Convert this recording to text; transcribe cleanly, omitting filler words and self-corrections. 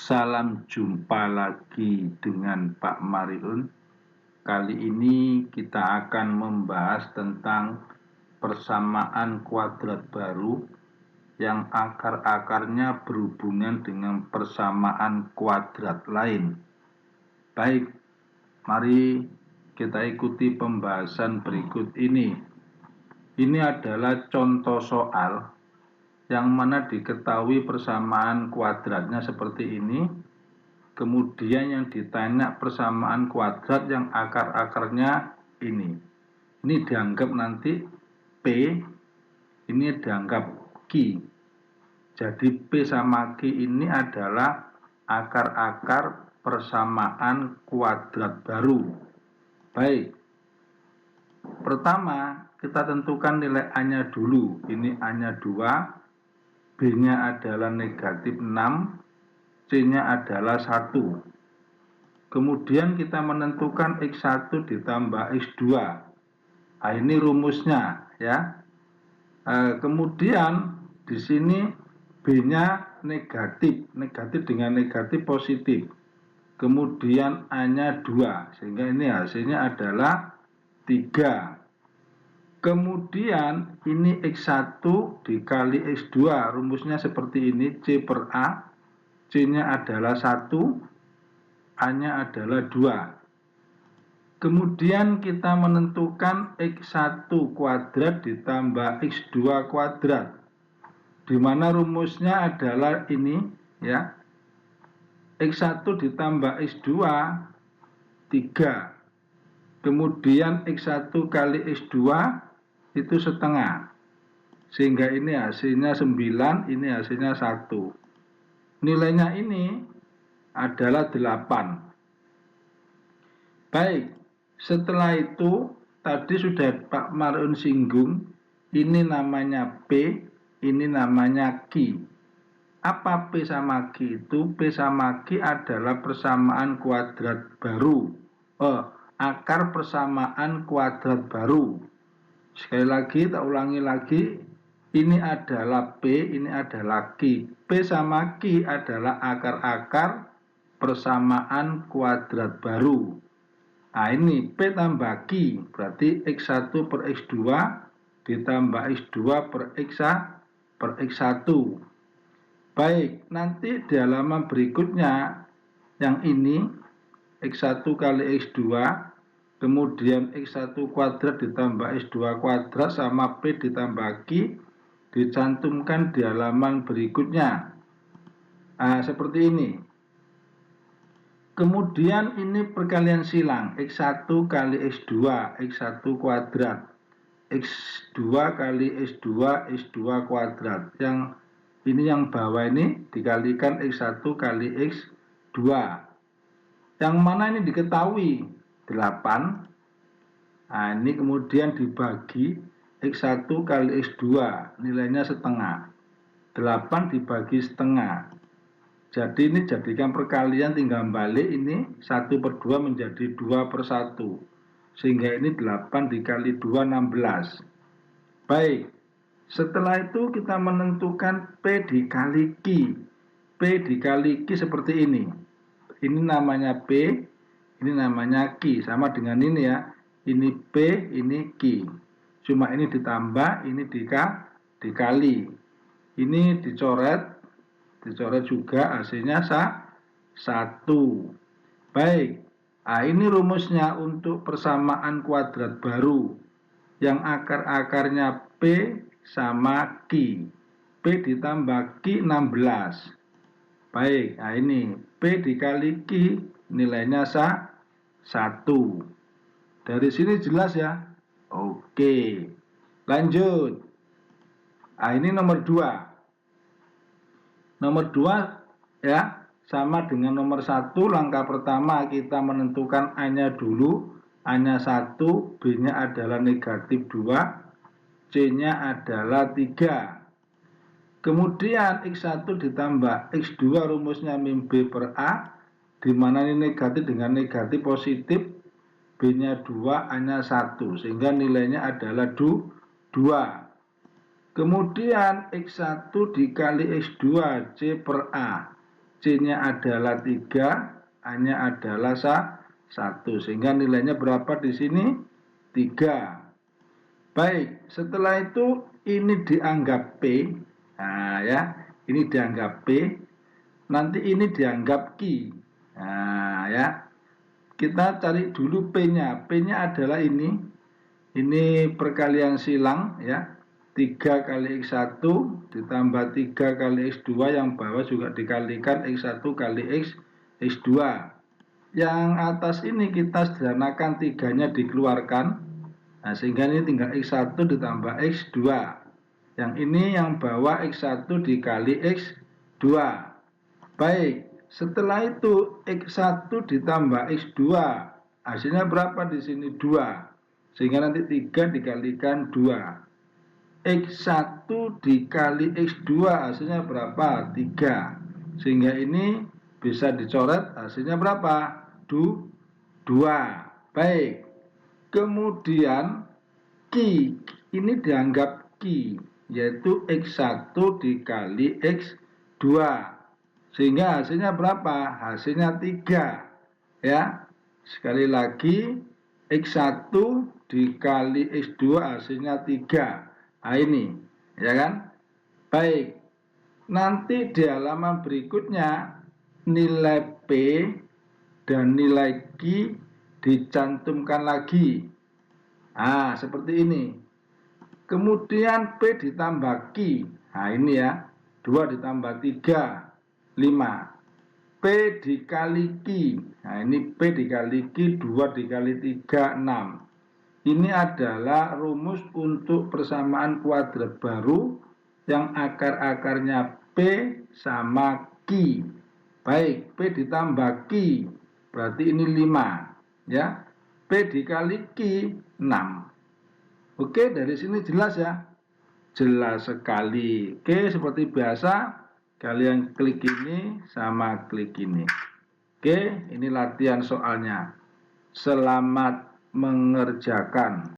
Salam jumpa lagi dengan Pak Mariun. Kali ini kita akan membahas tentang persamaan kuadrat baru yang akar-akarnya berhubungan dengan persamaan kuadrat lain. Baik, mari kita ikuti pembahasan berikut ini. Ini adalah contoh soal yang mana diketahui persamaan kuadratnya seperti ini. Kemudian yang ditanya persamaan kuadrat yang akar-akarnya ini. Ini dianggap nanti P, ini dianggap Q. Jadi P sama Q ini adalah akar-akar persamaan kuadrat baru. Baik, pertama kita tentukan nilai A-nya dulu. Ini A-nya 2, B-nya adalah negatif 6, C-nya adalah 1. Kemudian kita menentukan X1 ditambah X2. Nah, ini rumusnya ya. Kemudian di sini B-nya negatif, negatif dengan negatif positif. Kemudian A-nya 2, sehingga ini hasilnya adalah 3. Kemudian ini X1 dikali X2, rumusnya seperti ini, C per A. C-nya adalah 1, A-nya adalah 2. Kemudian kita menentukan X1 kuadrat ditambah X2 kuadrat, di mana rumusnya adalah ini ya. X1 ditambah X2 3. Kemudian X1 kali X2 itu setengah. Sehingga ini hasilnya 9, ini hasilnya 1. Nilainya ini adalah 8. Baik, setelah itu tadi sudah Pak Mariun singgung, ini namanya P, ini namanya Q. Apa P sama Q itu? P sama Q adalah persamaan kuadrat baru. Akar persamaan kuadrat baru. Sekali lagi, tak ulangi lagi. Ini adalah P, ini adalah Q. P sama Q adalah akar-akar persamaan kuadrat baru. Nah, ini P tambah Q, berarti X1 per X2 ditambah X2 per X1. Baik, nanti di halaman berikutnya, yang ini, X1 kali X2, kemudian X1 kuadrat ditambah X2 kuadrat sama P ditambah Q, dicantumkan di halaman berikutnya. Nah, seperti ini. Kemudian ini perkalian silang, X1 kali X2, X1 kuadrat, X2 kali X2, X2 kuadrat. Yang ini yang bawah ini dikalikan X1 kali X2. Yang mana ini diketahui 8. Nah, ini kemudian dibagi X1 kali X2, nilainya setengah. 8 dibagi setengah. Jadi ini jadikan perkalian, tinggal balik ini 1 per 2 menjadi 2 per 1. Sehingga ini 8 dikali 2, 16. Baik, setelah itu kita menentukan P dikali Q. P dikali Q seperti ini. Ini namanya P, ini namanya Q. Sama dengan ini ya. Ini P, ini Q. Cuma ini ditambah, ini dikali. Ini dicoret juga, hasilnya 1. Baik, nah ini rumusnya untuk persamaan kuadrat baru yang akar-akarnya P sama Q. P ditambah Q 16. Baik, nah ini P dikali Q nilainya 1. Dari sini jelas ya? Oke, lanjut. Nah, ini nomor 2. Nomor 2 ya, sama dengan nomor 1. Langkah pertama kita menentukan A-nya dulu. A-nya 1, B-nya adalah negatif 2, C-nya adalah 3. Kemudian X1 ditambah X2, rumusnya min B per A, di mana ini negatif dengan negatif positif, B-nya 2, A-nya 1, sehingga nilainya adalah 2. Kemudian X1 dikali X2, C per A. C-nya adalah 3, A-nya adalah 1. Sehingga nilainya berapa di sini? 3. Baik, setelah itu ini dianggap P. Nah ya, ini dianggap P. Nanti ini dianggap Q. Nah ya, kita cari dulu P-nya. P-nya adalah ini. Ini perkalian silang ya. 3 kali X1 ditambah 3 kali X2, yang bawah juga dikalikan X1 kali X2. Yang atas ini kita sederhanakan, 3-nya dikeluarkan. Nah, sehingga ini tinggal X1 ditambah X2. Yang ini yang bawah X1 dikali X2. Baik, setelah itu X1 ditambah X2. Hasilnya berapa di sini? 2. Sehingga nanti 3 dikalikan 2. X1 dikali X2 hasilnya berapa? 3. Sehingga ini bisa dicoret, hasilnya berapa? 2. Baik. Kemudian Q ini dianggap Q, yaitu X1 dikali X2. Sehingga hasilnya berapa? Hasilnya 3. Ya. Sekali lagi, X1 dikali X2 hasilnya 3. Nah ini, ya kan? Baik. Nanti di halaman berikutnya nilai P dan nilai Q dicantumkan lagi. Nah, seperti ini. Kemudian P ditambah Q. Nah, ini ya. 2 ditambah 3, 5. P dikali Q. Nah, ini P dikali Q, 2 dikali 3, 6. Ini adalah rumus untuk persamaan kuadrat baru yang akar-akarnya P sama Q. Baik, P ditambah Q, berarti ini 5. Ya, P dikali Q, 6. Oke, dari sini jelas ya? Jelas sekali. Oke, seperti biasa, kalian klik ini sama klik ini. Oke, ini latihan soalnya. Selamat mengerjakan.